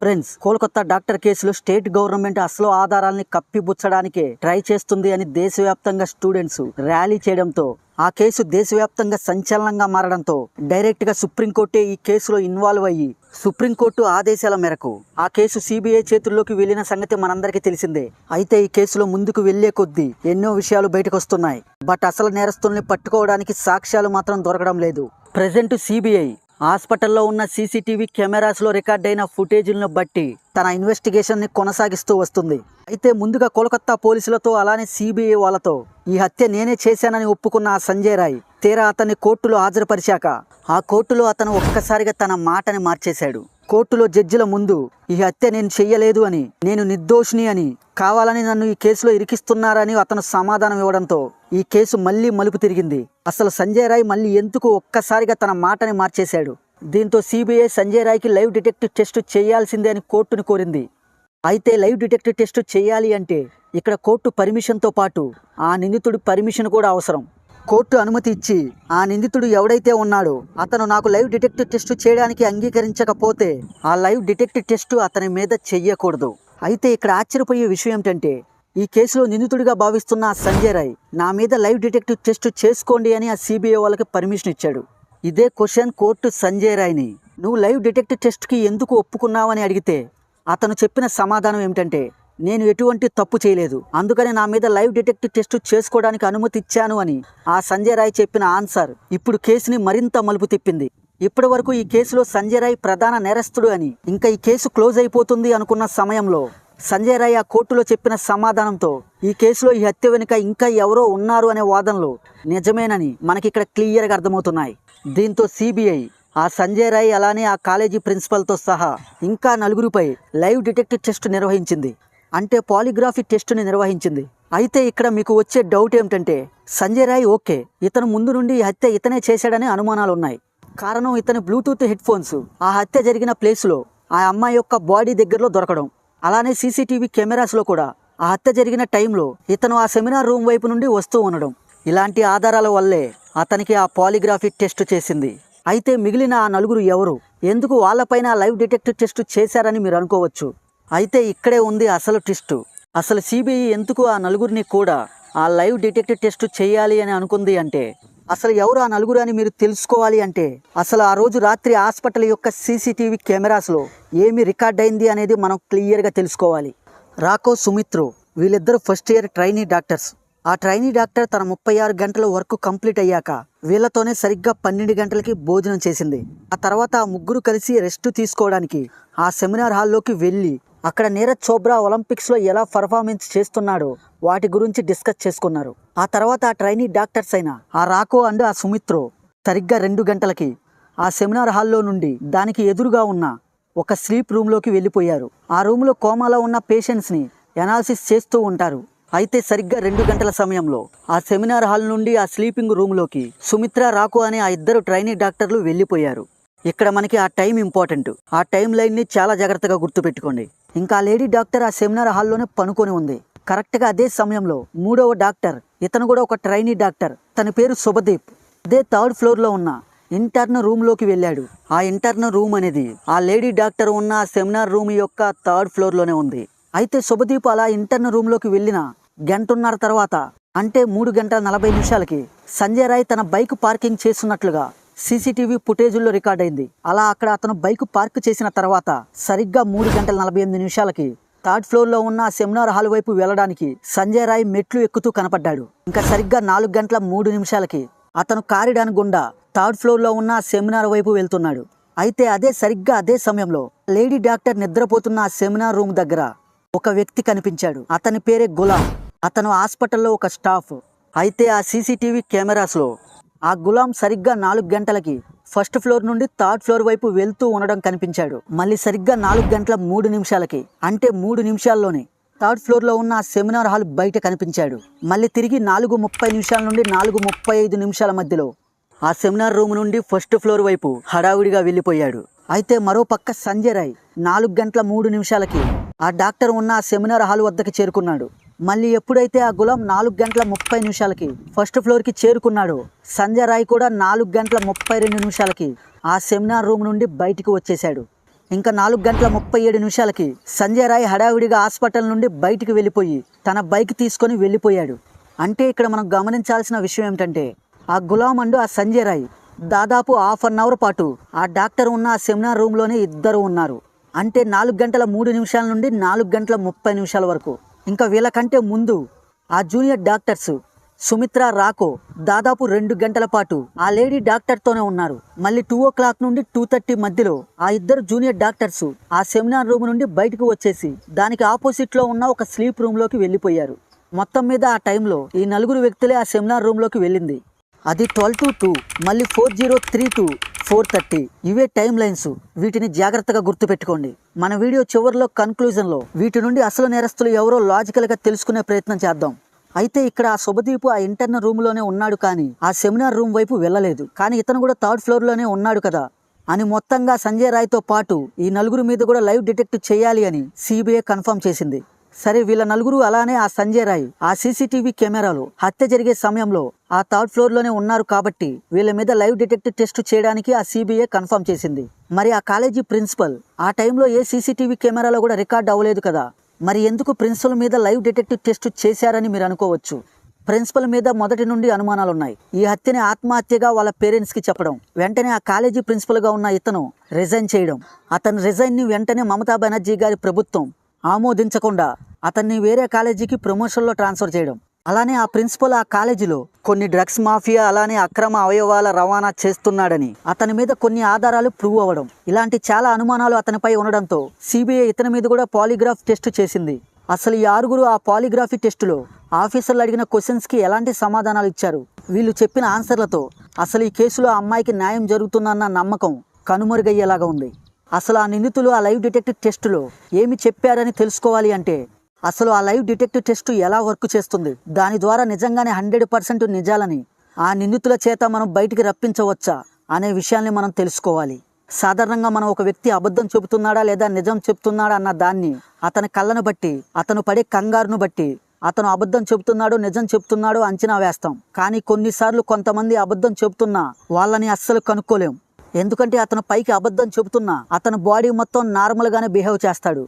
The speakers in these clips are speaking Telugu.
ఫ్రెండ్స్, కోల్కతా డాక్టర్ కేసులో స్టేట్ గవర్నమెంట్ అసలు ఆధారాల్ని కప్పిపుచ్చడానికే ట్రై చేస్తుంది అని దేశవ్యాప్తంగా స్టూడెంట్స్ ర్యాలీ చేయడంతో ఆ కేసు దేశవ్యాప్తంగా సంచలనంగా మారడంతో డైరెక్ట్ గా సుప్రీంకోర్టే ఈ కేసులో ఇన్వాల్వ్ అయ్యి సుప్రీంకోర్టు ఆదేశాల మేరకు ఆ కేసు సిబిఐ చేతుల్లోకి వెళ్లిన సంగతి మనందరికీ తెలిసిందే. అయితే ఈ కేసులో ముందుకు వెళ్లే కొద్దీ ఎన్నో విషయాలు బయటకు వస్తున్నాయి. బట్ అసలు నేరస్తుల్ని పట్టుకోవడానికి సాక్ష్యాలు మాత్రం దొరకడం లేదు. ప్రెజెంట్ సిబిఐ హాస్పిటల్లో ఉన్న సీసీటీవీ కెమెరాస్లో రికార్డ్ అయిన ఫుటేజీలను బట్టి తన ఇన్వెస్టిగేషన్ని కొనసాగిస్తూ వస్తుంది. అయితే ముందుగా కోల్కతా పోలీసులతో అలానే సిబిఐ వాళ్ళతో ఈ హత్య నేనే చేశానని ఒప్పుకున్న ఆ సంజయ్ రాయ్ తీరా అతన్ని కోర్టులో హాజరుపరిచాక ఆ కోర్టులో అతను ఒక్కసారిగా తన మాటని మార్చేశాడు. కోర్టులో జడ్జిల ముందు ఈ హత్య నేను చెయ్యలేదు అని, నేను నిర్దోషిని అని, కావాలని నన్ను ఈ కేసులో ఇరికిస్తున్నారని అతను సమాధానం ఇవ్వడంతో ఈ కేసు మళ్ళీ మలుపు తిరిగింది. అసలు సంజయ్ రాయ్ మళ్ళీ ఎందుకు ఒక్కసారిగా తన మాటని మార్చేశాడు? దీంతో సిబిఐ సంజయ్ రాయ్కి లైవ్ డిటెక్టివ్ టెస్ట్ చేయాల్సిందే అని కోర్టును కోరింది. అయితే లైవ్ డిటెక్టివ్ టెస్ట్ చేయాలి అంటే ఇక్కడ కోర్టు పర్మిషన్తో పాటు ఆ నిందితుడి పర్మిషన్ కూడా అవసరం. కోర్టు అనుమతి ఇచ్చి ఆ నిందితుడు ఎవడైతే ఉన్నాడో అతను నాకు లైవ్ డిటెక్టివ్ టెస్ట్ చేయడానికి అంగీకరించకపోతే ఆ లైవ్ డిటెక్టివ్ టెస్ట్ అతని మీద చెయ్యకూడదు. అయితే ఇక్కడ ఆశ్చర్యపోయే విషయం ఏమిటంటే ఈ కేసులో నిందితుడిగా భావిస్తున్న ఆ సంజయ్ రాయ్ నా మీద లైవ్ డిటెక్టివ్ టెస్ట్ చేసుకోండి అని ఆ సిబిఐ వాళ్ళకి పర్మిషన్ ఇచ్చాడు. ఇదే క్వశ్చన్ కోర్టు సంజయ్ రాయ్ని నువ్వు లైవ్ డిటెక్టివ్ టెస్ట్కి ఎందుకు ఒప్పుకున్నావని అడిగితే అతను చెప్పిన సమాధానం ఏమిటంటే నేను ఎటువంటి తప్పు చేయలేదు, అందుకని నా మీద లైవ్ డిటెక్టివ్ టెస్ట్ చేసుకోవడానికి అనుమతి ఇచ్చాను అని ఆ సంజయ్ రాయ్ చెప్పిన ఆన్సర్ ఇప్పుడు కేసుని మరింత మలుపు తిప్పింది. ఇప్పటి వరకు ఈ కేసులో సంజయ్ రాయ్ ప్రధాన నేరస్తుడు అని, ఇంకా ఈ కేసు క్లోజ్ అయిపోతుంది అనుకున్న సమయంలో సంజయ్ రాయ్ ఆ కోర్టులో చెప్పిన సమాధానంతో ఈ కేసులో ఈ హత్య వెనుక ఇంకా ఎవరో ఉన్నారు అనే వాదనలు నిజమేనని మనకి ఇక్కడ క్లియర్గా అర్థమవుతున్నాయి. దీంతో సిబిఐ ఆ సంజయ్ రాయ్ అలానే ఆ కాలేజీ ప్రిన్సిపల్తో సహా ఇంకా నలుగురిపై లైవ్ డిటెక్టివ్ టెస్ట్ నిర్వహించింది. అంటే పాలిగ్రాఫీ టెస్ట్ని నిర్వహించింది. అయితే ఇక్కడ మీకు వచ్చే డౌట్ ఏమిటంటే సంజయ్ రాయ్ ఓకే, ఇతను ముందు నుండి ఈ హత్య ఇతనే చేశాడనే అనుమానాలు ఉన్నాయి. కారణం ఇతని బ్లూటూత్ హెడ్ ఫోన్స్ ఆ హత్య జరిగిన ప్లేస్లో ఆ అమ్మాయి యొక్క బాడీ దగ్గరలో దొరకడం, అలానే సీసీటీవీ కెమెరాస్లో కూడా ఆ హత్య జరిగిన టైంలో ఇతను ఆ సెమినార్ రూమ్ వైపు నుండి వస్తూ ఉండడం, ఇలాంటి ఆధారాల వల్లే అతనికి ఆ పాలిగ్రాఫీ టెస్ట్ చేసింది. అయితే మిగిలిన ఆ నలుగురు ఎవరు, ఎందుకు వాళ్ళపైన లైవ్ డిటెక్టివ్ టెస్ట్ చేశారని మీరు అనుకోవచ్చు. అయితే ఇక్కడే ఉంది అసలు ట్విస్ట్. అసలు సిబిఐ ఎందుకు ఆ నలుగురిని కూడా ఆ లైవ్ డిటెక్టివ్ టెస్ట్ చేయాలి అని అనుకుంది అంటే అసలు ఎవరు ఆ నలుగురు అని మీరు తెలుసుకోవాలి అంటే అసలు ఆ రోజు రాత్రి హాస్పిటల్ యొక్క సీసీటీవీ కెమెరాస్లో ఏమి రికార్డ్ అయింది అనేది మనం క్లియర్గా తెలుసుకోవాలి. రాకో సుమిత్రో వీళ్ళిద్దరు ఫస్ట్ ఇయర్ ట్రైనీ డాక్టర్స్. ఆ ట్రైనీ డాక్టర్ తన 36 గంటల వర్క్ కంప్లీట్ అయ్యాక వీళ్ళతోనే సరిగ్గా 12 గంటలకి భోజనం చేసింది. ఆ తర్వాత ఆ ముగ్గురు కలిసి రెస్ట్ తీసుకోవడానికి ఆ సెమినార్ హాల్లోకి వెళ్ళి అక్కడ నీరజ్ చోప్రా ఒలింపిక్స్లో ఎలా పర్ఫార్మెన్స్ చేస్తున్నాడో వాటి గురించి డిస్కస్ చేసుకున్నారు. ఆ తర్వాత ఆ ట్రైనీ డాక్టర్స్ అయిన ఆ రాకో అండ్ ఆ సుమిత్రో సరిగ్గా 2 గంటలకి ఆ సెమినార్ హాల్లో నుండి దానికి ఎదురుగా ఉన్న ఒక స్లీప్ రూమ్లోకి వెళ్ళిపోయారు. ఆ రూమ్లో కోమాలో ఉన్న పేషెంట్స్ని ఎనాలిసిస్ చేస్తూ ఉంటారు. అయితే సరిగ్గా 2 గంటల సమయంలో ఆ సెమినార్ హాల్ నుండి ఆ స్లీపింగ్ రూమ్లోకి సుమిత్ర, రాకో అనే ఆ ఇద్దరు ట్రైనీ డాక్టర్లు వెళ్ళిపోయారు. ఇక్కడ మనకి ఆ టైం ఇంపార్టెంట్. ఆ టైం లైన్ని చాలా జాగ్రత్తగా గుర్తుపెట్టుకోండి. ఇంకా లేడీ డాక్టర్ ఆ సెమినార్ హాల్లోనే పనుకొని ఉంది. కరెక్ట్గా అదే సమయంలో 3వ డాక్టర్, ఇతను కూడా ఒక ట్రైనీ డాక్టర్, తన పేరు శుభదీప్, అదే 3rd ఫ్లోర్లో ఉన్న ఇంటర్న్ రూమ్లోకి వెళ్ళాడు. ఆ ఇంటర్న్ రూమ్ అనేది ఆ లేడీ డాక్టర్ ఉన్న ఆ సెమినార్ రూమ్ యొక్క 3rd ఫ్లోర్లోనే ఉంది. అయితే శుభదీప్ అలా ఇంటర్న్ రూమ్లోకి వెళ్ళిన 1.5 గంటల తర్వాత అంటే 3 గంటల 40 నిమిషాలకి సంజయ్ రాయ్ తన బైక్ పార్కింగ్ చేస్తున్నట్లుగా సీసీటీవీ ఫుటేజ్లో రికార్డ్ అయింది. అలా అక్కడ అతను బైక్ పార్క్ చేసిన తర్వాత సరిగ్గా 3 గంటల 48 నిమిషాలకి 3rd ఫ్లోర్లో ఉన్న సెమినార్ హాల్ వైపు వెళ్ళడానికి సంజయ్ రాయ్ మెట్లు ఎక్కుతూ కనపడ్డాడు. ఇంకా సరిగ్గా 4 గంటల 3 నిమిషాలకి అతను కారిడార్ గుండా 3rd ఫ్లోర్లో ఉన్న సెమినార్ వైపు వెళ్తున్నాడు. అయితే సరిగ్గా అదే సమయంలో లేడీ డాక్టర్ నిద్రపోతున్న ఆ సెమినార్ రూమ్ దగ్గర ఒక వ్యక్తి కనిపించాడు. అతని పేరే గులాం. అతను హాస్పిటల్లో ఒక స్టాఫ్. అయితే ఆ సీసీటీవీ కెమెరాస్లో ఆ గులాం సరిగ్గా 4 గంటలకి 1st ఫ్లోర్ నుండి 3rd ఫ్లోర్ వైపు వెళ్తూ ఉండడం కనిపించాడు. మళ్ళీ సరిగ్గా 4 గంటల 3 నిమిషాలకి అంటే 3 నిమిషాల్లోనే 3rd ఫ్లోర్లో ఉన్న ఆ సెమినార్ హాల్ బయట కనిపించాడు. మళ్ళీ తిరిగి 4:30 నిమిషాల నుండి 4:35 నిమిషాల మధ్యలో ఆ సెమినార్ రూమ్ నుండి 1st ఫ్లోర్ వైపు హడావుడిగా వెళ్ళిపోయాడు. అయితే మరో పక్క సంజయ్ రాయ్ 4 గంటల 3 నిమిషాలకి ఆ డాక్టర్ ఉన్న ఆ సెమినార్ హాల్ వద్దకు చేరుకున్నాడు. మళ్ళీ ఎప్పుడైతే ఆ గులాం 4 గంటల 30 నిమిషాలకి 1st ఫ్లోర్కి చేరుకున్నాడో సంజయ్ రాయ్ కూడా 4 గంటల 32 నిమిషాలకి ఆ సెమినార్ రూమ్ నుండి బయటికి వచ్చేశాడు. ఇంకా 4:37 సంజయ్ రాయ్ హడావిడిగా హాస్పిటల్ నుండి బయటికి వెళ్ళిపోయి తన బైక్ తీసుకొని వెళ్ళిపోయాడు. అంటే ఇక్కడ మనం గమనించాల్సిన విషయం ఏమిటంటే ఆ గులాం అండ్ ఆ సంజయ్ రాయ్ దాదాపు హాఫ్ అన్ అవర్ పాటు ఆ డాక్టర్ ఉన్న ఆ సెమినార్ రూమ్లోనే ఇద్దరు ఉన్నారు. అంటే 4:03 నుండి 4:30 వరకు. ఇంకా వీళ్ళకంటే ముందు ఆ జూనియర్ డాక్టర్స్ సుమిత్ర రాకో దాదాపు 2 గంటల పాటు ఆ లేడీ డాక్టర్తోనే ఉన్నారు. మళ్ళీ 2 నుండి 2:30 మధ్యలో ఆ ఇద్దరు జూనియర్ డాక్టర్స్ ఆ సెమినార్ రూమ్ నుండి బయటకు వచ్చేసి దానికి ఆపోజిట్లో ఉన్న ఒక స్లీప్ రూమ్లోకి వెళ్ళిపోయారు. మొత్తం మీద ఆ టైంలో ఈ 4 వ్యక్తులే ఆ సెమినార్ రూమ్లోకి వెళ్ళింది. అది 12 to 2, మళ్ళీ 4:03 to 4:30. ఇవే టైం లైన్స్. వీటిని జాగ్రత్తగా గుర్తుపెట్టుకోండి. మన వీడియో చివరిలో కన్క్లూజన్లో వీటి నుండి అసలు నేరస్తులు ఎవరో లాజికల్గా తెలుసుకునే ప్రయత్నం చేద్దాం. అయితే ఇక్కడ ఆ శుభదీపు ఆ ఇంటర్నల్ రూమ్లోనే ఉన్నాడు, కానీ ఆ సెమినార్ రూమ్ వైపు వెళ్ళలేదు. కానీ ఇతను కూడా 3rd ఫ్లోర్లోనే ఉన్నాడు కదా అని మొత్తంగా సంజయ్ రాయ్తో పాటు ఈ 4 మీద కూడా లైవ్ డిటెక్ట్ చేయాలి అని సిబిఐ కన్ఫర్మ్ చేసింది. సరే, వీళ్ళ 4 అలానే ఆ సంజయ్ రాయ్ ఆ సీసీటీవీ కెమెరాలో హత్య జరిగే సమయంలో ఆ 3rd ఫ్లోర్లోనే ఉన్నారు కాబట్టి వీళ్ళ మీద లైవ్ డిటెక్ట్ టెస్ట్ చేయడానికి ఆ సిబిఐ కన్ఫర్మ్ చేసింది. మరి ఆ కాలేజీ ప్రిన్సిపల్ ఆ టైంలో ఏ సీసీటీవీ కెమెరాలో కూడా రికార్డ్ అవ్వలేదు కదా, మరి ఎందుకు ప్రిన్సిపల్ మీద లైవ్ డిటెక్ట్ టెస్ట్ చేశారని మీరు అనుకోవచ్చు. ప్రిన్సిపల్ మీద మొదటి నుండి అనుమానాలు ఉన్నాయి. ఈ హత్యని ఆత్మహత్యగా వాళ్ళ పేరెంట్స్కి చెప్పడం, వెంటనే ఆ కాలేజీ ప్రిన్సిపల్గా ఉన్న ఇతను రిజైన్ చేయడం, అతని రిజైన్ని వెంటనే మమతా బెనర్జీ గారి ప్రభుత్వం ఆమోదించకుండా అతన్ని వేరే కాలేజీకి ప్రమోషన్లో ట్రాన్స్ఫర్ చేయడం, అలానే ఆ ప్రిన్సిపల్ ఆ కాలేజీలో కొన్ని డ్రగ్స్ మాఫియా అలానే అక్రమ అవయవాల రవాణా చేస్తున్నాడని అతని మీద కొన్ని ఆధారాలు ప్రూవ్ అవ్వడం, ఇలాంటి చాలా అనుమానాలు అతనిపై ఉండడంతో సిబిఐ ఇతని మీద కూడా పాలిగ్రాఫ్ టెస్ట్ చేసింది. అసలు ఈ 6 ఆ పాలిగ్రఫీ టెస్టులో ఆఫీసర్లు అడిగిన క్వశ్చన్స్కి ఎలాంటి సమాధానాలు ఇచ్చారు, వీళ్ళు చెప్పిన ఆన్సర్లతో అసలు ఈ కేసులో ఆ అమ్మాయికి న్యాయం జరుగుతుందన్న నమ్మకం కనుమరుగయ్యేలాగా ఉంది. అసలు ఆ నిందితులు ఆ లైవ్ డిటెక్ట్ టెస్టులో ఏమి చెప్పారని తెలుసుకోవాలి అంటే అసలు ఆ లైవ్ డిటెక్టివ్ టెస్ట్ ఎలా వర్క్ చేస్తుంది, దాని ద్వారా నిజంగానే 100% నిజాలని ఆ నిందితుల చేత మనం బయటికి రప్పించవచ్చా అనే విషయాన్ని మనం తెలుసుకోవాలి. సాధారణంగా మనం ఒక వ్యక్తి అబద్ధం చెబుతున్నాడా లేదా నిజం చెప్తున్నాడా అన్న దాన్ని అతని కళ్ళను బట్టి, అతను పడే కంగారును బట్టి అతను అబద్ధం చెబుతున్నాడో నిజం చెప్తున్నాడో అంచనా వేస్తాం. కానీ కొన్నిసార్లు కొంతమంది అబద్ధం చెబుతున్నా వాళ్ళని అస్సలు కనుక్కోలేం. ఎందుకంటే అతను పైకి అబద్ధం చెబుతున్నా అతని బాడీ మొత్తం నార్మల్గానే బిహేవ్ చేస్తాడు.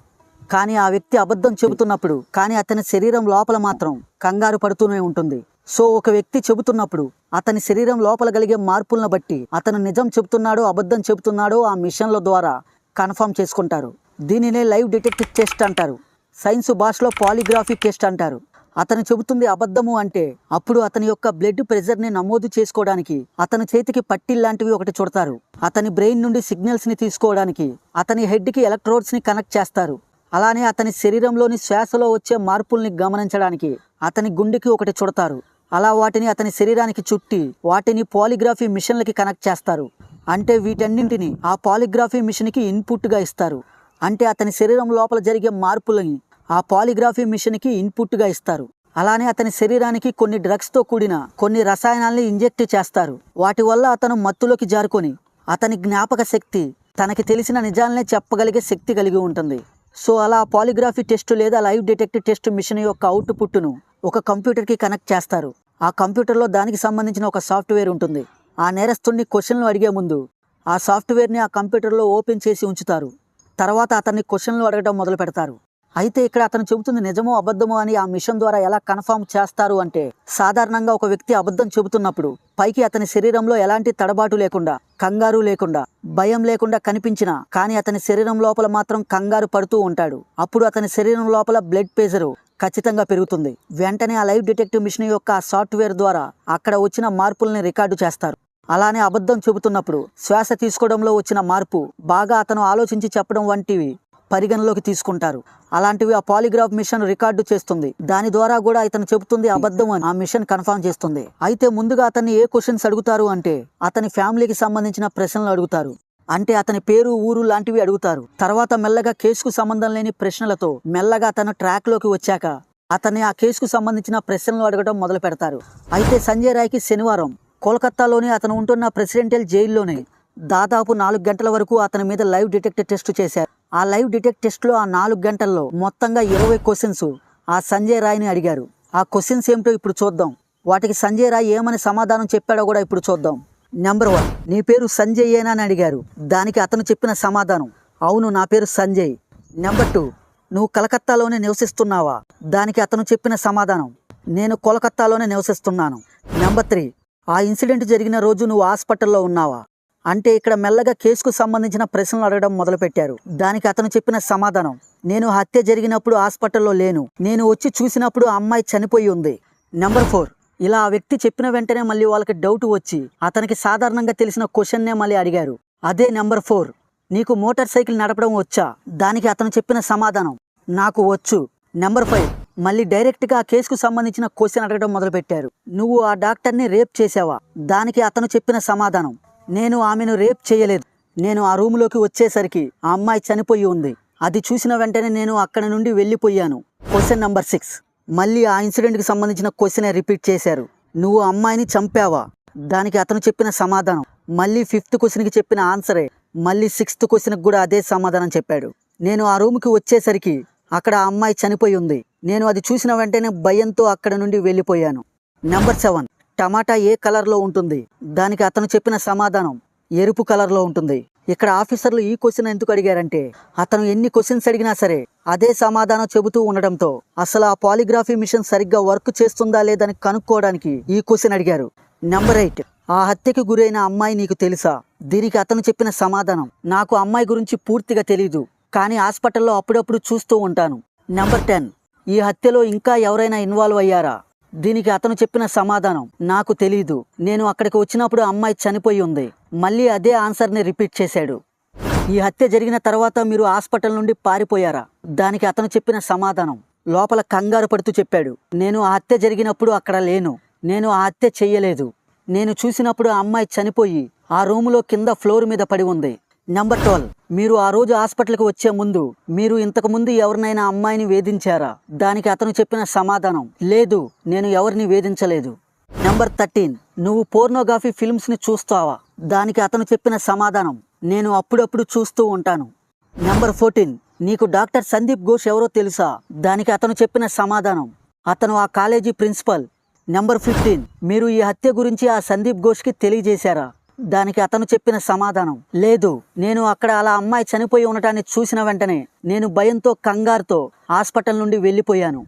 కానీ ఆ వ్యక్తి అబద్ధం చెబుతున్నప్పుడు కానీ అతని శరీరం లోపల మాత్రం కంగారు పడుతూనే ఉంటుంది. సో ఒక వ్యక్తి చెబుతున్నప్పుడు అతని శరీరం లోపల కలిగే మార్పులను బట్టి అతను నిజం చెబుతున్నాడో అబద్ధం చెబుతున్నాడో ఆ మిషన్ల ద్వారా కన్ఫర్మ్ చేసుకుంటారు. దీనినే లైవ్ డిటెక్టివ్ టెస్ట్ అంటారు. సైన్స్ భాషలో పాలిగ్రఫీ టెస్ట్ అంటారు. అతను చెబుతుంది అబద్ధము అంటే అప్పుడు అతని యొక్క బ్లడ్ ప్రెషర్ని నమోదు చేసుకోవడానికి అతని చేతికి పట్టీల్లాంటివి ఒకటి చుడతారు. అతని బ్రెయిన్ నుండి సిగ్నల్స్ని తీసుకోవడానికి అతని హెడ్కి ఎలక్ట్రోడ్స్ని కనెక్ట్ చేస్తారు. అలానే అతని శరీరంలోని శ్వాసలో వచ్చే మార్పుల్ని గమనించడానికి అతని గుండెకి ఒకటి చుడతారు. అలా వాటిని అతని శరీరానికి చుట్టి వాటిని పాలిగ్రఫీ మిషన్లకి కనెక్ట్ చేస్తారు. అంటే వీటన్నింటిని ఆ పాలిగ్రఫీ మిషన్కి ఇన్పుట్గా ఇస్తారు. అంటే అతని శరీరం లోపల జరిగే మార్పులని ఆ పాలిగ్రఫీ మిషన్కి ఇన్పుట్గా ఇస్తారు. అలానే అతని శరీరానికి కొన్ని డ్రగ్స్తో కూడిన కొన్ని రసాయనాల్ని ఇంజెక్ట్ చేస్తారు. వాటి వల్ల అతను మత్తులోకి జారుకొని అతని జ్ఞాపక శక్తి తనకి తెలిసిన నిజాలనే చెప్పగలిగే శక్తి కలిగి ఉంటుంది. సో అలా పాలిగ్రఫీ టెస్ట్ లేదా లైవ్ డిటెక్టివ్ టెస్ట్ మిషన్ యొక్క అవుట్పుట్ను ఒక కంప్యూటర్కి కనెక్ట్ చేస్తారు. ఆ కంప్యూటర్లో దానికి సంబంధించిన ఒక సాఫ్ట్వేర్ ఉంటుంది. ఆ నేరస్తుడిని క్వశ్చన్లు అడిగే ముందు ఆ సాఫ్ట్వేర్ని ఆ కంప్యూటర్లో ఓపెన్ చేసి ఉంచుతారు. తర్వాత అతన్ని క్వశ్చన్లు అడగడం మొదలు పెడతారు. అయితే ఇక్కడ అతను చెబుతుంది నిజమో అబద్ధమో అని ఆ మిషన్ ద్వారా ఎలా కన్ఫర్మ్ చేస్తారు అంటే సాధారణంగా ఒక వ్యక్తి అబద్ధం చెబుతున్నప్పుడు పైకి అతని శరీరంలో ఎలాంటి తడబాటు లేకుండా, కంగారు లేకుండా, భయం లేకుండా కనిపించినా కానీ అతని శరీరం లోపల మాత్రం కంగారు పడుతూ ఉంటాడు. అప్పుడు అతని శరీరం లోపల బ్లడ్ ప్రెషర్ ఖచ్చితంగా పెరుగుతుంది. వెంటనే ఆ లైవ్ డిటెక్టివ్ మిషన్ యొక్క సాఫ్ట్వేర్ ద్వారా అక్కడ వచ్చిన మార్పుల్ని రికార్డు చేస్తారు. అలానే అబద్ధం చెబుతున్నప్పుడు శ్వాస తీసుకోవడంలో వచ్చిన మార్పు బాగా అతను ఆలోచించి చెప్పడం వంటివి పరిగణలోకి తీసుకుంటారు. అలాంటివి ఆ పాలిగ్రాఫ్ మిషన్ రికార్డు చేస్తుంది. దాని ద్వారా కూడా ఇతను చెబుతుంది అబద్ధం అని ఆ మిషన్ కన్ఫర్మ్ చేస్తుంది. అయితే ముందుగా అతన్ని ఏ క్వశ్చన్స్ అడుగుతారు అంటే అతని ఫ్యామిలీకి సంబంధించిన ప్రశ్నలు అడుగుతారు. అంటే అతని పేరు, ఊరు లాంటివి అడుగుతారు. తర్వాత మెల్లగా కేసుకు సంబంధం లేని ప్రశ్నలతో మెల్లగా అతను ట్రాక్లోకి వచ్చాక అతన్ని ఆ కేసుకు సంబంధించిన ప్రశ్నలు అడగడం మొదలు పెడతారు. అయితే సంజయ్ రాయ్కి శనివారం కోల్కతాలోని అతను ఉంటున్న ప్రెసిడెంటియల్ జైల్లోనే దాదాపు 4 గంటల వరకు అతని మీద లైవ్ డిటెక్ట్ టెస్ట్ చేశారు. ఆ లైవ్ డిటెక్ట్ టెస్ట్లో ఆ 4 గంటల్లో మొత్తంగా 20 క్వశ్చన్స్ ఆ సంజయ్ రాయ్ని అడిగారు. ఆ క్వశ్చన్స్ ఏమిటో ఇప్పుడు చూద్దాం. వాటికి సంజయ్ రాయ్ ఏమని సమాధానం చెప్పాడో కూడా ఇప్పుడు చూద్దాం. నెంబర్ 1, నీ పేరు సంజయ్యేనా అని అడిగారు. దానికి అతను చెప్పిన సమాధానం, అవును, నా పేరు సంజయ్. నెంబర్ 2, నువ్వు కలకత్తాలోనే నివసిస్తున్నావా? దానికి అతను చెప్పిన సమాధానం, నేను కోలకత్తాలోనే నివసిస్తున్నాను. నెంబర్ 3, ఆ ఇన్సిడెంట్ జరిగిన రోజు నువ్వు హాస్పిటల్లో ఉన్నావా? అంటే ఇక్కడ మెల్లగా కేసుకు సంబంధించిన ప్రశ్నలు అడగడం మొదలుపెట్టారు. దానికి అతను చెప్పిన సమాధానం, నేను హత్య జరిగినప్పుడు హాస్పిటల్లో లేను, నేను వచ్చి చూసినప్పుడు ఆ అమ్మాయి చనిపోయి ఉంది. నెంబర్ 4, ఇలా ఆ వ్యక్తి చెప్పిన వెంటనే మళ్ళీ వాళ్ళకి డౌట్ వచ్చి అతనికి సాధారణంగా తెలిసిన క్వశ్చన్నే మళ్ళీ అడిగారు. అదే నెంబర్ 4, నీకు మోటార్ సైకిల్ నడపడం వచ్చా? దానికి అతను చెప్పిన సమాధానం, నాకు వచ్చు. నెంబర్ 5, మళ్ళీ డైరెక్ట్గా ఆ కేసుకు సంబంధించిన క్వశ్చన్ అడగడం మొదలుపెట్టారు. నువ్వు ఆ డాక్టర్ని రేప్ చేసావా? దానికి అతను చెప్పిన సమాధానం, నేను ఆమెను రేప్ చేయలేదు, నేను ఆ రూమ్లోకి వచ్చేసరికి ఆ అమ్మాయి చనిపోయి ఉంది, అది చూసిన వెంటనే నేను అక్కడ నుండి వెళ్ళిపోయాను. క్వశ్చన్ నెంబర్ 6, మళ్ళీ ఆ ఇన్సిడెంట్కి సంబంధించిన క్వశ్చనే రిపీట్ చేశారు. నువ్వు అమ్మాయిని చంపావా? దానికి అతను చెప్పిన సమాధానం, మళ్ళీ 5th క్వశ్చన్కి చెప్పిన ఆన్సరే మళ్ళీ 6th క్వశ్చన్కి కూడా అదే సమాధానం చెప్పాడు. నేను ఆ రూమ్కి వచ్చేసరికి అక్కడ ఆ అమ్మాయి చనిపోయి ఉంది, నేను అది చూసిన వెంటనే భయంతో అక్కడ నుండి వెళ్ళిపోయాను. నెంబర్ 7, టమాటా ఏ కలర్లో ఉంటుంది? దానికి అతను చెప్పిన సమాధానం, ఎరుపు కలర్లో ఉంటుంది. ఇక్కడ ఆఫీసర్లు ఈ క్వశ్చన్ ఎందుకు అడిగారంటే అతను ఎన్ని క్వశ్చన్స్ అడిగినా సరే అదే సమాధానం చెబుతూ ఉండడంతో అసలు ఆ పాలిగ్రఫీ మిషన్ సరిగ్గా వర్క్ చేస్తుందా లేదని కనుక్కోవడానికి ఈ క్వశ్చన్ అడిగారు. నెంబర్ 8, ఆ హత్యకు గురైన అమ్మాయి నీకు తెలుసా? దీనికి అతను చెప్పిన సమాధానం, నాకు అమ్మాయి గురించి పూర్తిగా తెలీదు, కానీ హాస్పిటల్లో అప్పుడప్పుడు చూస్తూ ఉంటాను. నెంబర్ 10, ఈ హత్యలో ఇంకా ఎవరైనా ఇన్వాల్వ్ అయ్యారా? దీనికి అతను చెప్పిన సమాధానం, నాకు తెలీదు, నేను అక్కడికి వచ్చినప్పుడు అమ్మాయి చనిపోయి ఉంది. మళ్ళీ అదే ఆన్సర్ని రిపీట్ చేశాడు. ఈ హత్య జరిగిన తర్వాత మీరు హాస్పిటల్ నుండి పారిపోయారా? దానికి అతను చెప్పిన సమాధానం, లోపల కంగారు పడుతూ చెప్పాడు, నేను ఆ హత్య జరిగినప్పుడు అక్కడ లేను, నేను ఆ హత్య చెయ్యలేదు, నేను చూసినప్పుడు ఆ అమ్మాయి చనిపోయి ఆ రూములో కింద ఫ్లోర్ మీద పడి ఉంది. నెంబర్ 12, మీరు ఆ రోజు హాస్పిటల్కి వచ్చే ముందు మీరు ఇంతకుముందు ఎవరినైనా అమ్మాయిని వేధించారా? దానికి అతను చెప్పిన సమాధానం, లేదు, నేను ఎవరిని వేధించలేదు. నెంబర్ 13, నువ్వు పోర్నోగ్రఫీ ఫిల్మ్స్ని చూస్తావా? దానికి అతను చెప్పిన సమాధానం, నేను అప్పుడప్పుడు చూస్తూ ఉంటాను. నెంబర్ 14, నీకు డాక్టర్ సందీప్ ఘోష్ ఎవరో తెలుసా? దానికి అతను చెప్పిన సమాధానం, అతను ఆ కాలేజీ ప్రిన్సిపల్. నెంబర్ 15, మీరు ఈ హత్య గురించి ఆ సందీప్ ఘోష్కి తెలియజేశారా? దానికి అతను చెప్పిన సమాధానం, లేదు, నేను అక్కడ అలా అమ్మాయి చనిపోయి ఉండటాన్ని చూసిన వెంటనే నేను భయంతో కంగారుతో హాస్పిటల్ నుండి వెళ్ళిపోయాను.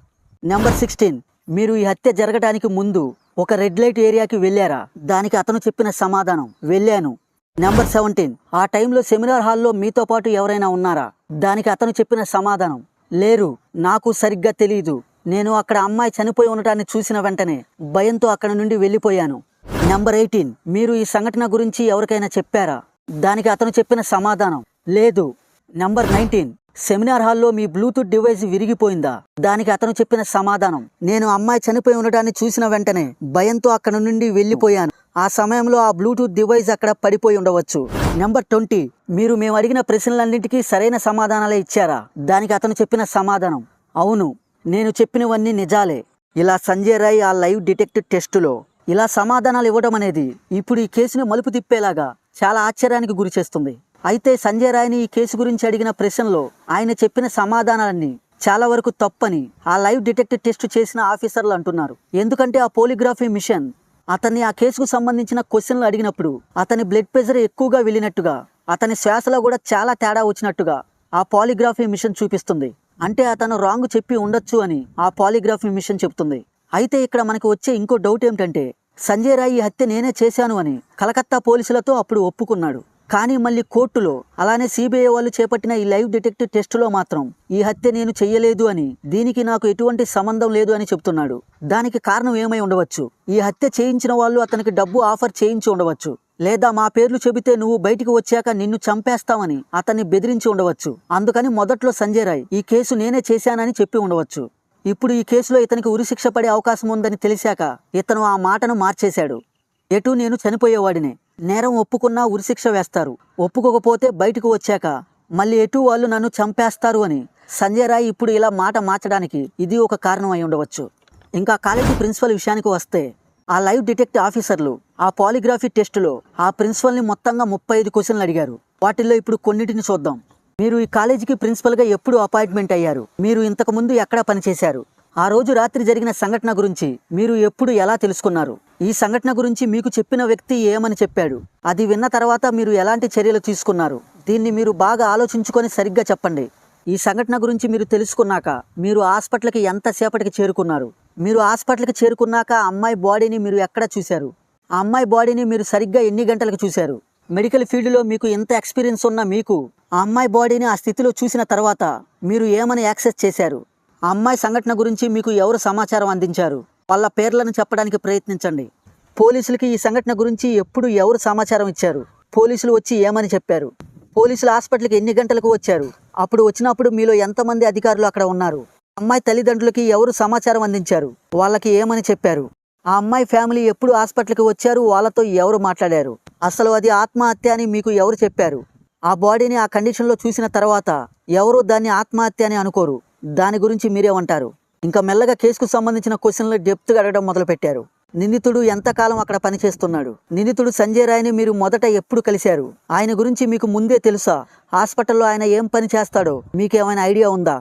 నెంబర్ 16, మీరు ఈ హత్య జరగడానికి ముందు ఒక రెడ్ లైట్ ఏరియాకి వెళ్ళారా? దానికి అతను చెప్పిన సమాధానం, వెళ్ళాను. నెంబర్ 17, ఆ టైంలో సెమినార్ హాల్లో మీతో పాటు ఎవరైనా ఉన్నారా? దానికి అతను చెప్పిన సమాధానం, లేరు, నాకు సరిగ్గా తెలీదు, నేను అక్కడ అమ్మాయి చనిపోయి ఉండటాన్ని చూసిన వెంటనే భయంతో అక్కడ నుండి వెళ్ళిపోయాను. నెంబర్ 18, మీరు ఈ సంఘటన గురించి ఎవరికైనా చెప్పారా? దానికి అతను చెప్పిన సమాధానం, లేదు. నెంబర్ 19, సెమినార్ హాల్లో మీ బ్లూటూత్ డివైస్ విరిగిపోయిందా? దానికి అతను చెప్పిన సమాధానం, నేను అమ్మాయి చనిపోయి ఉండటాన్ని చూసిన వెంటనే భయంతో అక్కడ నుండి వెళ్ళిపోయాను, ఆ సమయంలో ఆ బ్లూటూత్ డివైస్ అక్కడ పడిపోయి ఉండవచ్చు. నెంబర్ 20, మీరు మేము అడిగిన ప్రశ్నలన్నింటికీ సరైన సమాధానాలే ఇచ్చారా? దానికి అతను చెప్పిన సమాధానం, అవును, నేను చెప్పినవన్నీ నిజాలే. ఇలా సంజయ్ రాయ్ ఆ లైవ్ డిటెక్టివ్ టెస్టులో ఇలా సమాధానాలు ఇవ్వడం అనేది ఇప్పుడు ఈ కేసుని మలుపు తిప్పేలాగా చాలా ఆశ్చర్యానికి గురి చేస్తుంది. అయితే సంజయ్ రాయ్ని ఈ కేసు గురించి అడిగిన ప్రశ్నలో ఆయన చెప్పిన సమాధానాలన్నీ చాలా వరకు తప్పని ఆ లైవ్ డిటెక్టివ్ టెస్ట్ చేసిన ఆఫీసర్లు అంటున్నారు. ఎందుకంటే ఆ పోలిగ్రఫీ మిషన్ అతన్ని ఆ కేసుకు సంబంధించిన క్వశ్చన్లు అడిగినప్పుడు అతని బ్లడ్ ప్రెషర్ ఎక్కువగా వెళ్ళినట్టుగా, అతని శ్వాసలో కూడా చాలా తేడా వచ్చినట్టుగా ఆ పాలిగ్రఫీ మిషన్ చూపిస్తుంది. అంటే అతను రాంగ్ చెప్పి ఉండొచ్చు అని ఆ పాలిగ్రఫీ మిషన్ చెప్తుంది. అయితే ఇక్కడ మనకు వచ్చే ఇంకో డౌట్ ఏమిటంటే సంజయ్ రాయ్ ఈ హత్య నేనే చేశాను అని కలకత్తా పోలీసులతో అప్పుడు ఒప్పుకున్నాడు. కానీ మళ్ళీ కోర్టులో అలానే సిబిఐ వాళ్ళు చేపట్టిన ఈ లైవ్ డిటెక్టివ్ టెస్టులో మాత్రం ఈ హత్య నేను చెయ్యలేదు అని, దీనికి నాకు ఎటువంటి సంబంధం లేదు అని చెప్తున్నాడు. దానికి కారణం ఏమై ఉండవచ్చు? ఈ హత్య చేయించిన వాళ్ళు అతనికి డబ్బు ఆఫర్ చేయించి ఉండవచ్చు, లేదా మా పేర్లు చెబితే నువ్వు బయటికి వచ్చాక నిన్ను చంపేస్తామని అతన్ని బెదిరించి ఉండవచ్చు. అందుకని మొదట్లో సంజయ్ రాయ్ ఈ కేసు నేనే చేశానని చెప్పి ఉండవచ్చు. ఇప్పుడు ఈ కేసులో ఇతనికి ఉరిశిక్ష పడే అవకాశం ఉందని తెలిసాక ఇతను ఆ మాటను మార్చేశాడు. ఎటు నేను చనిపోయేవాడినే, నేరం ఒప్పుకున్నా ఉరిశిక్ష వేస్తారు, ఒప్పుకోకపోతే బయటకు వచ్చాక మళ్ళీ ఎటు వాళ్ళు నన్ను చంపేస్తారు అని సంజయ్ రాయ్ ఇప్పుడు ఇలా మాట మార్చడానికి ఇది ఒక కారణం అయి ఉండవచ్చు. ఇంకా కాలేజీ ప్రిన్సిపల్ విషయానికి వస్తే ఆ లైవ్ డిటెక్టివ్ ఆఫీసర్లు ఆ పాలిగ్రఫీ టెస్టులో ఆ ప్రిన్సిపల్ని మొత్తంగా 35 క్వశ్చన్లు అడిగారు. వాటిల్లో ఇప్పుడు కొన్నిటిని చూద్దాం. మీరు ఈ కాలేజీకి ప్రిన్సిపల్గా ఎప్పుడు అపాయింట్మెంట్ అయ్యారు? మీరు ఇంతకుముందు ఎక్కడ పనిచేశారు? ఆ రోజు రాత్రి జరిగిన సంఘటన గురించి మీరు ఎప్పుడు ఎలా తెలుసుకున్నారు? ఈ సంఘటన గురించి మీకు చెప్పిన వ్యక్తి ఏమని చెప్పాడు? అది విన్న తర్వాత మీరు ఎలాంటి చర్యలు తీసుకున్నారు? దీన్ని మీరు బాగా ఆలోచించుకొని సరిగ్గా చెప్పండి. ఈ సంఘటన గురించి మీరు తెలుసుకున్నాక మీరు హాస్పిటల్కి ఎంతసేపటికి చేరుకున్నారు? మీరు హాస్పిటల్కి చేరుకున్నాక ఆ అమ్మాయి బాడీని మీరు ఎక్కడ చూశారు? ఆ అమ్మాయి బాడీని మీరు సరిగ్గా ఎన్ని గంటలకు చూశారు? మెడికల్ ఫీల్డ్లో మీకు ఎంత ఎక్స్పీరియన్స్ ఉన్న మీకు ఆ అమ్మాయి బాడీని ఆ స్థితిలో చూసిన తర్వాత మీరు ఏమని యాక్సెస్ చేశారు? ఆ అమ్మాయి సంఘటన గురించి మీకు ఎవరు సమాచారం అందించారు? వాళ్ళ పేర్లను చెప్పడానికి ప్రయత్నించండి. పోలీసులకి ఈ సంఘటన గురించి ఎప్పుడు ఎవరు సమాచారం ఇచ్చారు? పోలీసులు వచ్చి ఏమని చెప్పారు? పోలీసులు హాస్పిటల్కి ఎన్ని గంటలకు వచ్చారు? అప్పుడు వచ్చినప్పుడు మీలో ఎంతమంది అధికారులు అక్కడ ఉన్నారు? అమ్మాయి తల్లిదండ్రులకి ఎవరు సమాచారం అందించారు? వాళ్ళకి ఏమని చెప్పారు? ఆ అమ్మాయి ఫ్యామిలీ ఎప్పుడు హాస్పిటల్కి వచ్చారు? వాళ్ళతో ఎవరు మాట్లాడారు? అసలు అది ఆత్మహత్య అని మీకు ఎవరు చెప్పారు? ఆ బాడీని ఆ కండిషన్లో చూసిన తర్వాత ఎవరు దాన్ని ఆత్మహత్య అని అనుకోరు. దాని గురించి మీరేమంటారు? ఇంకా మెల్లగా కేసుకు సంబంధించిన క్వశ్చన్లు డెప్త్గా అడగడం మొదలుపెట్టారు. నిందితుడు ఎంతకాలం అక్కడ పనిచేస్తున్నాడు? నిందితుడు సంజయ్ రాయ్ని మీరు మొదట ఎప్పుడు కలిశారు? ఆయన గురించి మీకు ముందే తెలుసా? హాస్పిటల్లో ఆయన ఏం పని చేస్తాడో మీకేమైనా ఐడియా ఉందా?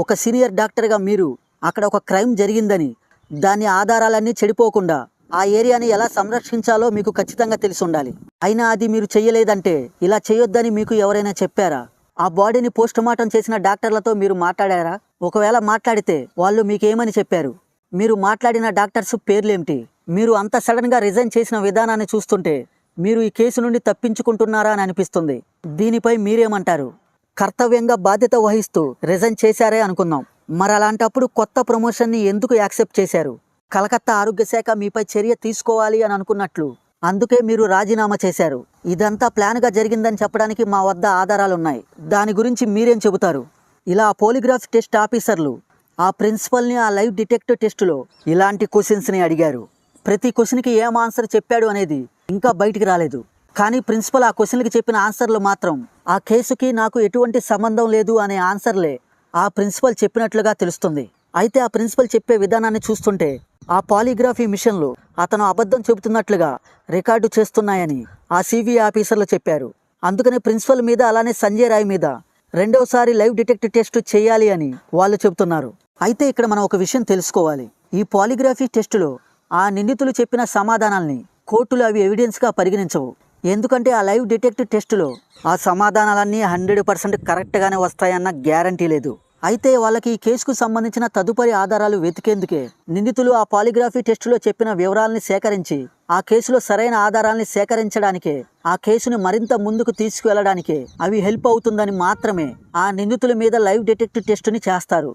ఒక సీనియర్ డాక్టర్గా మీరు అక్కడ ఒక క్రైమ్ జరిగిందని, దాని ఆధారాలన్నీ చెడిపోకుండా ఆ ఏరియాని ఎలా సంరక్షించాలో మీకు ఖచ్చితంగా తెలిసి ఉండాలి. అయినా అది మీరు చెయ్యలేదంటే ఇలా చేయొద్దని మీకు ఎవరైనా చెప్పారా? ఆ బాడీని పోస్టుమార్టం చేసిన డాక్టర్లతో మీరు మాట్లాడారా? ఒకవేళ మాట్లాడితే వాళ్ళు మీకేమని చెప్పారు? మీరు మాట్లాడిన డాక్టర్స్ పేర్లేమిటి? మీరు అంత సడన్గా రిజైన్ చేసిన విధానాన్ని చూస్తుంటే మీరు ఈ కేసు నుండి తప్పించుకుంటున్నారా అని అనిపిస్తుంది. దీనిపై మీరేమంటారు? కర్తవ్యంగా బాధ్యత వహిస్తూ రిజైన్ చేశారే అనుకుందాం. మరి అలాంటప్పుడు కొత్త ప్రమోషన్ని ఎందుకు యాక్సెప్ట్ చేశారు? కలకత్తా ఆరోగ్య శాఖ మీపై చర్య తీసుకోవాలి అని అనుకున్నట్లు, అందుకే మీరు రాజీనామా చేశారు. ఇదంతా ప్లాన్గా జరిగిందని చెప్పడానికి మా వద్ద ఆధారాలున్నాయి. దాని గురించి మీరేం చెబుతారు? ఇలా పోలిగ్రాఫ్ టెస్ట్ ఆఫీసర్లు ఆ ప్రిన్సిపల్ని ఆ లైవ్ డిటెక్టివ్ టెస్టులో ఇలాంటి క్వశ్చన్స్ని అడిగారు. ప్రతి క్వశ్చన్కి ఏం ఆన్సర్ చెప్పాడు అనేది ఇంకా బయటికి రాలేదు. కానీ ప్రిన్సిపల్ ఆ క్వశ్చన్కి చెప్పిన ఆన్సర్లు మాత్రం ఆ కేసుకి నాకు ఎటువంటి సంబంధం లేదు అనే ఆన్సర్లే ఆ ప్రిన్సిపల్ చెప్పినట్లుగా తెలుస్తుంది. అయితే ఆ ప్రిన్సిపల్ చెప్పే విధానాన్ని చూస్తుంటే ఆ పాలిగ్రఫీ మిషన్లు అతను అబద్ధం చెబుతున్నట్లుగా రికార్డు చేస్తున్నాయని ఆ సిబిఐ ఆఫీసర్లు చెప్పారు. అందుకని ప్రిన్సిపల్ మీద అలానే సంజయ్ రాయ్ మీద రెండోసారి లైవ్ డిటెక్టివ్ టెస్ట్ చేయాలి అని వాళ్ళు చెబుతున్నారు. అయితే ఇక్కడ మనం ఒక విషయం తెలుసుకోవాలి. ఈ పాలిగ్రఫీ టెస్టులో ఆ నిందితులు చెప్పిన సమాధానాల్ని కోర్టులు అవి ఎవిడెన్స్గా పరిగణించవు. ఎందుకంటే ఆ లైవ్ డిటెక్టివ్ టెస్టులో ఆ సమాధానాలన్నీ 100% కరెక్ట్గానే వస్తాయన్న గ్యారంటీ లేదు. అయితే వాళ్ళకి ఈ కేసుకు సంబంధించిన తదుపరి ఆధారాలు వెతికేందుకే నిందితులు ఆ పాలిగ్రఫీ టెస్టులో చెప్పిన వివరాలని సేకరించి ఆ కేసులో సరైన ఆధారాలని సేకరించడానికే, ఆ కేసుని మరింత ముందుకు తీసుకువెళ్ళడానికే అవి హెల్ప్ అవుతుందని మాత్రమే ఆ నిందితుల మీద లైవ్ డిటెక్టివ్ టెస్టుని చేస్తారు.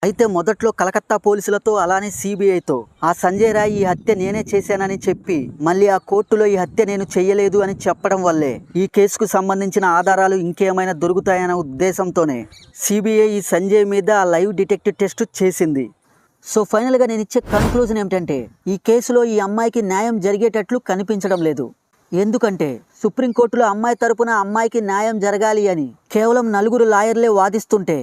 అయితే మొదట్లో కలకత్తా పోలీసులతో అలానే సిబిఐతో ఆ సంజయ్ రాయ్ ఈ హత్య నేనే చేశానని చెప్పి మళ్ళీ ఆ కోర్టులో ఈ హత్య నేను చెయ్యలేదు అని చెప్పడం వల్లే ఈ కేసుకు సంబంధించిన ఆధారాలు ఇంకేమైనా దొరుకుతాయన్న ఉద్దేశంతోనే సిబిఐ ఈ సంజయ్ మీద ఆ లైవ్ డిటెక్టివ్ టెస్ట్ చేసింది. సో ఫైనల్గా నేను ఇచ్చే కన్క్లూజన్ ఏమిటంటే ఈ కేసులో ఈ అమ్మాయికి న్యాయం జరిగేటట్లు కనిపించడం లేదు. ఎందుకంటే సుప్రీంకోర్టులో అమ్మాయి తరపున అమ్మాయికి న్యాయం జరగాలి అని కేవలం 4 లాయర్లే వాదిస్తుంటే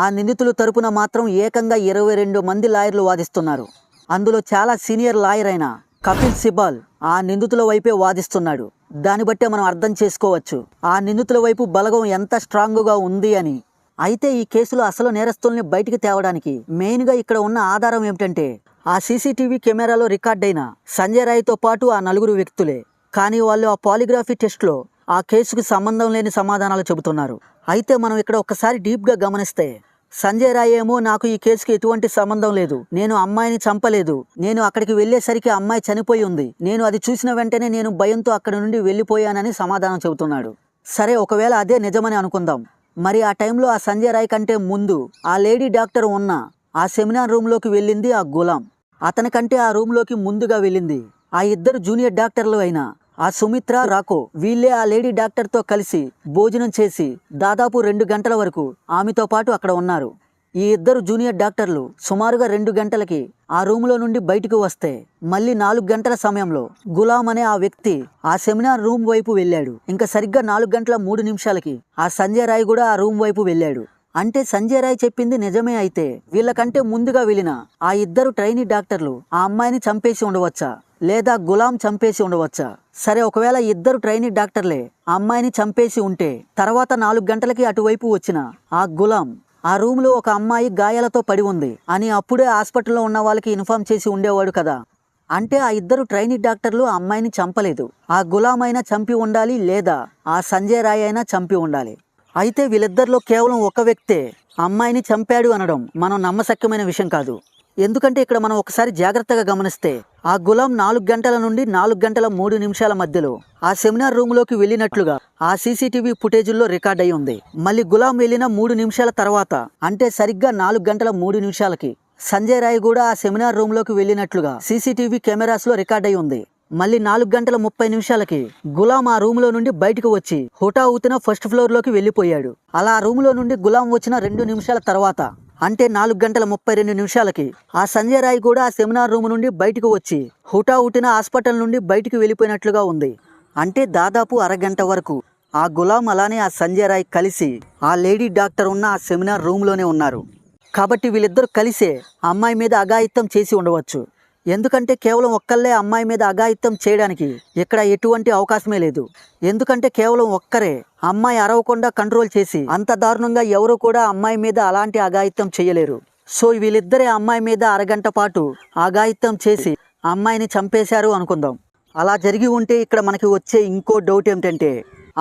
ఆ నిందితుల తరపున మాత్రం ఏకంగా 22 మంది లాయర్లు వాదిస్తున్నారు. అందులో చాలా సీనియర్ లాయర్ అయిన కపిల్ సిబాల్ ఆ నిందితుల వైపే వాదిస్తున్నాడు. దాన్ని బట్టే మనం అర్థం చేసుకోవచ్చు ఆ నిందితుల వైపు బలగం ఎంత స్ట్రాంగ్గా ఉంది అని. అయితే ఈ కేసులో అసలు నేరస్తుల్ని బయటికి తేవడానికి మెయిన్గా ఇక్కడ ఉన్న ఆధారం ఏమిటంటే ఆ సీసీటీవీ కెమెరాలో రికార్డ్ అయిన సంజయ్ రాయ్తో పాటు ఆ 4 వ్యక్తులే. కానీ వాళ్ళు ఆ పాలిగ్రఫీ టెస్ట్లో ఆ కేసుకు సంబంధం లేని సమాధానాలు చెబుతున్నారు. అయితే మనం ఇక్కడ ఒక్కసారి డీప్గా గమనిస్తే సంజయ్ రాయ్ ఏమో నాకు ఈ కేసుకి ఎటువంటి సంబంధం లేదు, నేను అమ్మాయిని చంపలేదు, నేను అక్కడికి వెళ్ళేసరికి అమ్మాయి చనిపోయి ఉంది, నేను అది చూసిన వెంటనే నేను భయంతో అక్కడి నుండి వెళ్ళిపోయానని సమాధానం చెబుతున్నాడు. సరే, ఒకవేళ అదే నిజమని అనుకుందాం. మరి ఆ టైంలో ఆ సంజయ్ రాయ్ కంటే ముందు ఆ లేడీ డాక్టర్ ఉన్న ఆ సెమినార్ రూమ్లోకి వెళ్ళింది ఆ గులాం. అతనికంటే ఆ రూమ్లోకి ముందుగా వెళ్ళింది ఆ 2 జూనియర్ డాక్టర్లు అయిన ఆ సుమిత్ర, రాకో. వీళ్ళే ఆ లేడీ డాక్టర్తో కలిసి భోజనం చేసి దాదాపు 2 గంటల వరకు ఆమెతో పాటు అక్కడ ఉన్నారు. ఈ 2 జూనియర్ డాక్టర్లు సుమారుగా 2 గంటలకి ఆ రూమ్లో నుండి బయటకు వస్తే మళ్ళీ 4 గంటల సమయంలో గులాం అనే ఆ వ్యక్తి ఆ సెమినార్ రూమ్ వైపు వెళ్ళాడు. ఇంకా సరిగ్గా 4 గంటల 3 నిమిషాలకి ఆ సంజయ్ రాయ్ కూడా ఆ రూమ్ వైపు వెళ్ళాడు. అంటే సంజయ్ రాయ్ చెప్పింది నిజమే అయితే వీళ్ళకంటే ముందుగా వెళ్ళిన ఆ 2 ట్రైనీ డాక్టర్లు ఆ అమ్మాయిని చంపేసి ఉండవచ్చా, లేదా గులాం చంపేసి ఉండవచ్చా? సరే, ఒకవేళ 2 ట్రైనీ డాక్టర్లే ఆ అమ్మాయిని చంపేసి ఉంటే తర్వాత 4 గంటలకి అటువైపు వచ్చిన ఆ గులాం ఆ రూమ్లో ఒక అమ్మాయి గాయాలతో పడి ఉంది అని అప్పుడే హాస్పిటల్లో ఉన్న వాళ్ళకి ఇన్ఫార్మ్ చేసి ఉండేవాడు కదా. అంటే ఆ ఇద్దరు ట్రైనీ డాక్టర్లు ఆ అమ్మాయిని చంపలేదు. ఆ గులాం అయినా చంపి ఉండాలి, లేదా ఆ సంజయ్ రాయ్ అయినా చంపి ఉండాలి. అయితే వీళ్ళిద్దరిలో కేవలం ఒక వ్యక్తే అమ్మాయిని చంపాడు అనడం మనం నమ్మశక్యమైన విషయం కాదు. ఎందుకంటే ఇక్కడ మనం ఒకసారి జాగ్రత్తగా గమనిస్తే ఆ గులాం 4 గంటల నుండి 4 గంటల 3 నిమిషాల మధ్యలో ఆ సెమినార్ రూమ్లోకి వెళ్ళినట్లుగా ఆ సీసీటీవీ ఫుటేజ్లో రికార్డ్ అయి ఉంది. మళ్ళీ గులాం వెళ్ళిన 3 నిమిషాల తర్వాత, అంటే సరిగ్గా 4 గంటల 3 నిమిషాలకి సంజయ్ రాయ్ కూడా ఆ సెమినార్ రూమ్లోకి వెళ్ళినట్లుగా సీసీటీవీ కెమెరాస్లో రికార్డ్ అయి ఉంది. మళ్ళీ 4 గంటల 30 నిమిషాలకి గులాం ఆ రూమ్లో నుండి బయటకు వచ్చి హుటాహుటిన ఫస్ట్ ఫ్లోర్లోకి వెళ్ళిపోయాడు. అలా ఆ రూమ్లో నుండి గులాం వచ్చిన 2 నిమిషాల తర్వాత, అంటే 4 గంటల 32 నిమిషాలకి ఆ సంజయ్ రాయ్ కూడా ఆ సెమినార్ రూమ్ నుండి బయటకు వచ్చి హుటాహుటిన హాస్పిటల్ నుండి బయటకు వెళ్ళిపోయినట్లుగా ఉంది. అంటే దాదాపు అరగంట వరకు ఆ గులాం అలానే ఆ సంజయ్ రాయ్ కలిసి ఆ లేడీ డాక్టర్ ఉన్న ఆ సెమినార్ రూమ్లోనే ఉన్నారు. కాబట్టి వీళ్ళిద్దరూ కలిసే అమ్మాయి మీద అఘాయిత్యం చేసి ఉండవచ్చు. ఎందుకంటే కేవలం ఒక్కళ్ళే అమ్మాయి మీద అఘాయిత్యం చేయడానికి ఇక్కడ ఎటువంటి అవకాశమే లేదు. ఎందుకంటే కేవలం ఒక్కరే అమ్మాయి అరవకుండా కంట్రోల్ చేసి అంత దారుణంగా ఎవరు కూడా అమ్మాయి మీద అలాంటి అఘాయిత్యం చేయలేరు. సో వీళ్ళిద్దరే అమ్మాయి మీద అరగంట పాటు అఘాయిత్యం చేసి అమ్మాయిని చంపేశారు అనుకుందాం. అలా జరిగి ఉంటే ఇక్కడ మనకి వచ్చే ఇంకో డౌట్ ఏమిటంటే,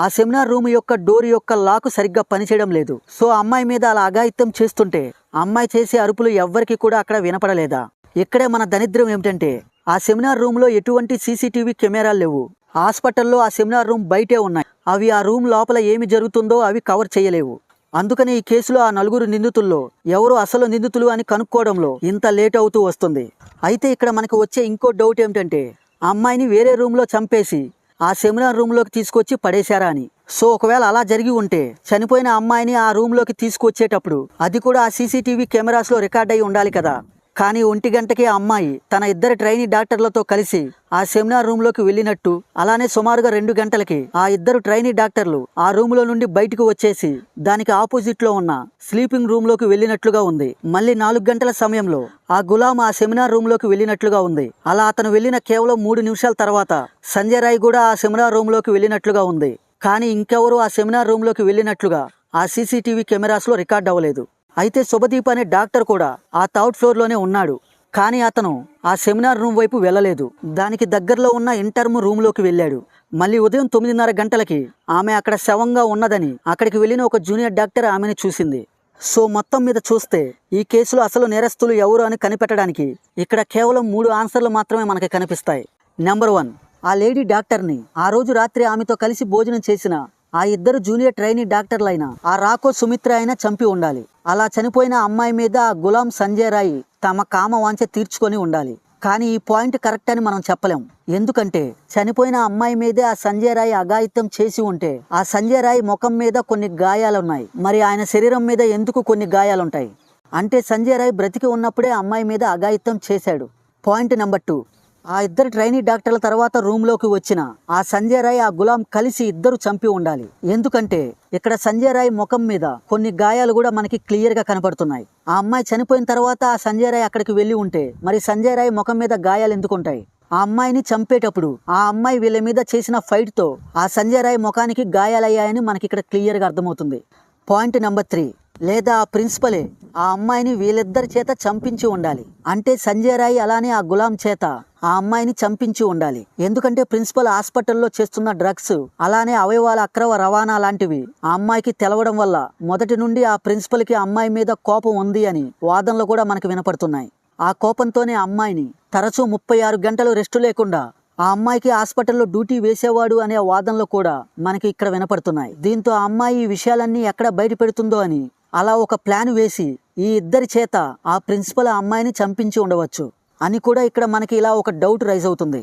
ఆ సెమినార్ రూమ్ యొక్క డోర్ యొక్క లాక్ సరిగ్గా పనిచేయడం లేదు. సో అమ్మాయి మీద అలా అఘాయిత్యం చేస్తుంటే అమ్మాయి చేసే అరుపులు ఎవ్వరికి కూడా అక్కడ వినపడలేదా? ఇక్కడే మన దరిద్రం ఏమిటంటే, ఆ సెమినార్ రూమ్లో ఎటువంటి సీసీటీవీ కెమెరాలు లేవు. హాస్పిటల్లో ఆ సెమినార్ రూమ్ బయటే ఉన్నాయి. అవి ఆ రూమ్ లోపల ఏమి జరుగుతుందో అవి కవర్ చేయలేవు. అందుకని ఈ కేసులో ఆ 4 నిందితుల్లో ఎవరు అసలు నిందితులు అని కనుక్కోవడంలో ఇంత లేట్ అవుతూ వస్తుంది. అయితే ఇక్కడ మనకు వచ్చే ఇంకో డౌట్ ఏమిటంటే, ఆ అమ్మాయిని వేరే రూమ్లో చంపేసి ఆ సెమినార్ రూమ్లోకి తీసుకొచ్చి పడేశారా అని. సో ఒకవేళ అలా జరిగి ఉంటే చనిపోయిన అమ్మాయిని ఆ రూమ్లోకి తీసుకొచ్చేటప్పుడు అది కూడా ఆ సీసీటీవీ కెమెరాస్లో రికార్డ్ అయి ఉండాలి కదా. కానీ 1 గంటకి ఆ అమ్మాయి తన ఇద్దరు ట్రైనీ డాక్టర్లతో కలిసి ఆ సెమినార్ రూమ్లోకి వెళ్ళినట్టు, అలానే సుమారుగా 2 గంటలకి ఆ ఇద్దరు ట్రైనీ డాక్టర్లు ఆ రూమ్లో నుండి బయటకు వచ్చేసి దానికి ఆపోజిట్లో ఉన్న స్లీపింగ్ రూమ్లోకి వెళ్ళినట్లుగా ఉంది. మళ్ళీ 4 గంటల సమయంలో ఆ గులాం ఆ సెమినార్ రూమ్లోకి వెళ్ళినట్లుగా ఉంది. అలా అతను వెళ్ళిన కేవలం 3 నిమిషాల తర్వాత సంజయ్ రాయ్ కూడా ఆ సెమినార్ రూమ్లోకి వెళ్ళినట్లుగా ఉంది. కానీ ఇంకెవరు ఆ సెమినార్ రూమ్లోకి వెళ్ళినట్లుగా ఆ సీసీటీవీ కెమెరాస్లో రికార్డ్ అవ్వలేదు. అయితే శుభదీప్ అనే డాక్టర్ కూడా ఆ 3rd ఫ్లోర్లోనే ఉన్నాడు. కానీ అతను ఆ సెమినార్ రూమ్ వైపు వెళ్ళలేదు. దానికి దగ్గరలో ఉన్న ఇంటర్మ్ రూమ్లోకి వెళ్ళాడు. మళ్ళీ ఉదయం 9:30 గంటలకి ఆమె అక్కడ శవంగా ఉన్నదని అక్కడికి వెళ్ళిన ఒక జూనియర్ డాక్టర్ ఆమెను చూసింది. సో మొత్తం మీద చూస్తే ఈ కేసులో అసలు నేరస్తులు ఎవరు అని కనిపెట్టడానికి ఇక్కడ కేవలం 3 ఆన్సర్లు మాత్రమే మనకి కనిపిస్తాయి. నెంబర్ 1, ఆ లేడీ డాక్టర్ని ఆ రోజు రాత్రి ఆమెతో కలిసి భోజనం చేసిన ఆ ఇద్దరు జూనియర్ ట్రైనీ డాక్టర్లైన ఆ రాకో సుమిత్ర అయినా చంపి ఉండాలి. అలా చనిపోయిన అమ్మాయి మీద ఆ గులాం సంజయ్ రాయ్ తమ కామ వాంఛ తీర్చుకొని ఉండాలి. కానీ ఈ పాయింట్ కరెక్ట్ అని మనం చెప్పలేం. ఎందుకంటే చనిపోయిన అమ్మాయి మీదే ఆ సంజయ్ రాయ్ అఘాయిత్యం చేసి ఉంటే ఆ సంజయ్ రాయ్ ముఖం మీద కొన్ని గాయాలున్నాయి. మరి ఆయన శరీరం మీద ఎందుకు కొన్ని గాయాలుంటాయి? అంటే సంజయ్ రాయ్ బ్రతికి ఉన్నప్పుడే అమ్మాయి మీద అఘాయిత్యం చేశాడు. పాయింట్ నెంబర్ 2, ఆ ఇద్దరు ట్రైనీ డాక్టర్ల తర్వాత రూమ్లోకి వచ్చిన ఆ సంజయ్ రాయ్ ఆ గులాం కలిసి ఇద్దరు చంపి ఉండాలి. ఎందుకంటే ఇక్కడ సంజయ్ రాయ్ ముఖం మీద కొన్ని గాయాలు కూడా మనకి క్లియర్గా కనపడుతున్నాయి. ఆ అమ్మాయి చనిపోయిన తర్వాత ఆ సంజయ్ రాయ్ అక్కడికి వెళ్ళి ఉంటే మరి సంజయ్ రాయ్ ముఖం మీద గాయాలు ఎందుకుంటాయి? ఆ అమ్మాయిని చంపేటప్పుడు ఆ అమ్మాయి వీళ్ళ మీద చేసిన ఫైట్తో ఆ సంజయ్ రాయ్ ముఖానికి గాయాలయ్యాయని మనకి ఇక్కడ క్లియర్గా అర్థమవుతుంది. పాయింట్ నెంబర్ 3, లేదా ఆ ప్రిన్సిపలే ఆ అమ్మాయిని వీళ్ళిద్దరి చేత చంపించి ఉండాలి. అంటే సంజయ్ రాయ్ అలానే ఆ గులాం చేత ఆ అమ్మాయిని చంపించి ఉండాలి. ఎందుకంటే ప్రిన్సిపల్ హాస్పిటల్లో చేస్తున్న డ్రగ్స్ అలానే అవయవాల అక్రమ రవాణా లాంటివి ఆ అమ్మాయికి తెలవడం వల్ల మొదటి నుండి ఆ ప్రిన్సిపల్కి అమ్మాయి మీద కోపం ఉంది అని వాదనలు కూడా మనకు వినపడుతున్నాయి. ఆ కోపంతోనే అమ్మాయిని తరచూ 36 గంటలు రెస్టు లేకుండా ఆ అమ్మాయికి హాస్పిటల్లో డ్యూటీ వేసేవాడు అనే వాదనలు కూడా మనకి ఇక్కడ వినపడుతున్నాయి. దీంతో ఆ అమ్మాయి ఈ విషయాలన్నీ ఎక్కడ బయట పెడుతుందో అని అలా ఒక ప్లాన్ వేసి ఈ ఇద్దరి చేత ఆ ప్రిన్సిపల్ ఆ అమ్మాయిని చంపించి ఉండవచ్చు అని కూడా ఇక్కడ మనకి ఇలా ఒక డౌట్ రైజ్ అవుతుంది.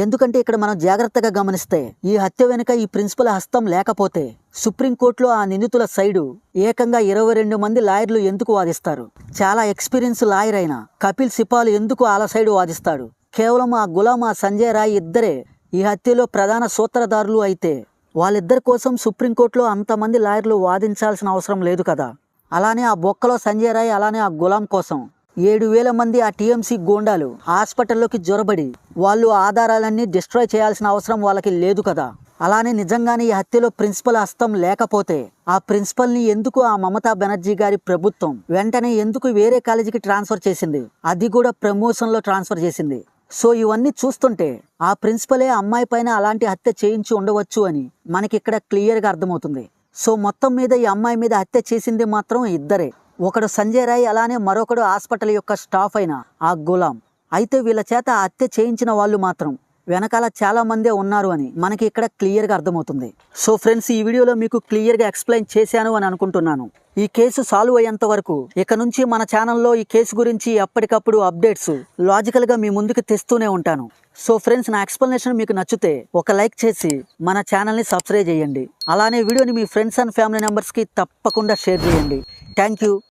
ఎందుకంటే ఇక్కడ మనం జాగ్రత్తగా గమనిస్తే ఈ హత్య వెనుక ఈ ప్రిన్సిపల్ హస్తం లేకపోతే సుప్రీంకోర్టులో ఆ నిందితుల సైడు ఏకంగా 22 మంది లాయర్లు ఎందుకు వాదిస్తారు? చాలా ఎక్స్పీరియన్స్ లాయర్ అయిన కపిల్ సిపాల్ ఎందుకు వాళ్ళ సైడు వాదిస్తాడు? కేవలం ఆ గులాం ఆ సంజయ్ రాయ్ ఇద్దరే ఈ హత్యలో ప్రధాన సూత్రధారులు అయితే వాళ్ళిద్దరి కోసం సుప్రీంకోర్టులో అంతమంది లాయర్లు వాదించాల్సిన అవసరం లేదు కదా. అలానే ఆ బొక్కలో సంజయ్ రాయ్ అలానే ఆ గులాం కోసం 7,000 మంది ఆ టీఎంసీ గూండాలు హాస్పిటల్లోకి జొరబడి వాళ్ళు ఆధారాలన్నీ డిస్ట్రాయ్ చేయాల్సిన అవసరం వాళ్ళకి లేదు కదా. అలానే నిజంగానే ఈ హత్యలో ప్రిన్సిపల్ హస్తం లేకపోతే ఆ ప్రిన్సిపల్ని ఎందుకు ఆ మమతా బెనర్జీ గారి ప్రభుత్వం వెంటనే ఎందుకు వేరే కాలేజీకి ట్రాన్స్ఫర్ చేసింది? అది కూడా ప్రమోషన్లో ట్రాన్స్ఫర్ చేసింది. సో ఇవన్నీ చూస్తుంటే ఆ ప్రిన్సిపలే అమ్మాయి పైన అలాంటి హత్య చేయించి ఉండవచ్చు అని మనకి ఇక్కడ క్లియర్గా అర్థమవుతుంది. సో మొత్తం మీద ఈ అమ్మాయి మీద హత్య చేసింది మాత్రం ఇద్దరే. ఒకడు సంజయ్ రాయ్, అలానే మరొకడు హాస్పిటల్ యొక్క స్టాఫ్ అయిన ఆ గులాం. అయితే వీళ్ళ చేత ఆ హత్య చేయించిన వాళ్ళు మాత్రం వెనకాల చాలా మందే ఉన్నారు అని మనకి ఇక్కడ క్లియర్గా అర్థమవుతుంది. సో ఫ్రెండ్స్, ఈ వీడియోలో మీకు క్లియర్గా ఎక్స్ప్లెయిన్ చేశాను అని అనుకుంటున్నాను. ఈ కేసు సాల్వ్ అయ్యేంత వరకు ఇక నుంచి మన ఛానల్లో ఈ కేసు గురించి ఎప్పటికప్పుడు అప్డేట్స్ లాజికల్గా మీ ముందుకు తెస్తూనే ఉంటాను. సో ఫ్రెండ్స్, నా ఎక్స్ప్లెనేషన్ మీకు నచ్చితే ఒక లైక్ చేసి మన ఛానల్ని సబ్స్క్రైబ్ చేయండి. అలానే వీడియోని మీ ఫ్రెండ్స్ అండ్ ఫ్యామిలీ మెంబర్స్కి తప్పకుండా షేర్ చేయండి. Thank you.